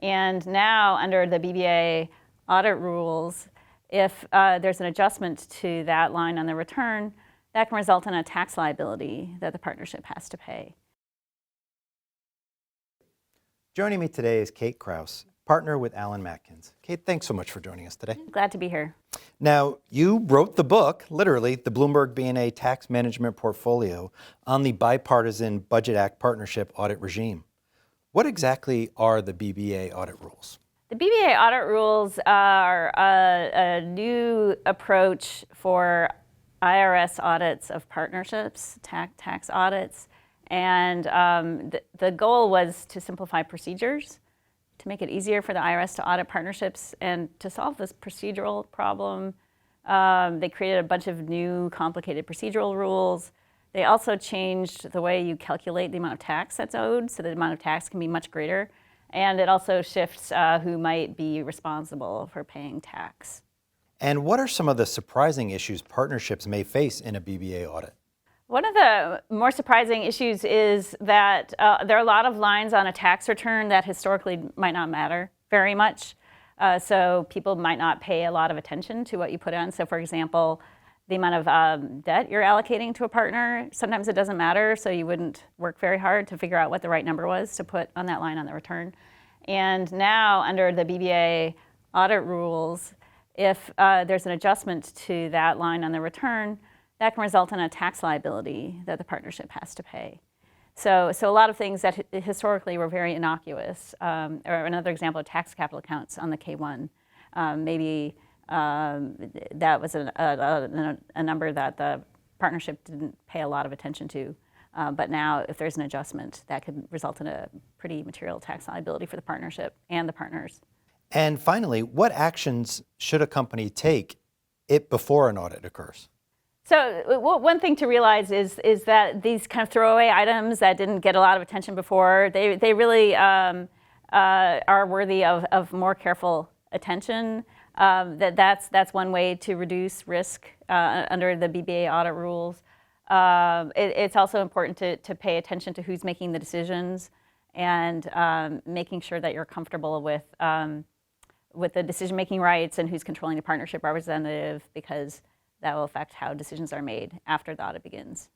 And now, under the BBA audit rules, if there's an adjustment to that line on the return, that can result in a tax liability that the partnership has to pay. Joining me today is Kate Kraus, partner with Matkins. Kate, thanks so much for joining us today. Glad to be here. Now, you wrote the book, literally, the Bloomberg BNA Tax Management Portfolio on the Bipartisan Budget Act partnership audit regime. What exactly are the BBA audit rules? The BBA audit rules are a new approach for IRS audits of partnerships, tax audits. And the goal was to simplify procedures, to make it easier for the IRS to audit partnerships. And to solve this procedural problem, they created a bunch of new complicated procedural rules. They also changed the way you calculate the amount of tax that's owed, so the amount of tax can be much greater. And it also shifts who might be responsible for paying tax. And what are some of the surprising issues partnerships may face in a BBA audit? One of the more surprising issues is that there are a lot of lines on a tax return that historically might not matter very much. So people might not pay a lot of attention to what you put on. So for example, the amount of debt you're allocating to a partner, sometimes it doesn't matter, so you wouldn't work very hard to figure out what the right number was to put on that line on the return. And now, under the BBA audit rules, if there's an adjustment to that line on the return, that can result in a tax liability that the partnership has to pay. So a lot of things that historically were very innocuous, or another example of tax capital accounts on the K-1, maybe that was a number that the partnership didn't pay a lot of attention to. But now, if there's an adjustment, that could result in a pretty material tax liability for the partnership and the partners. And finally, what actions should a company take before an audit occurs? So one thing to realize is that these kind of throwaway items that didn't get a lot of attention before, they really are worthy of more careful attention. That's one way to reduce risk under the BBA audit rules. It's also important to pay attention to who's making the decisions and making sure that you're comfortable with the decision-making rights and who's controlling the partnership representative, because that will affect how decisions are made after the audit begins.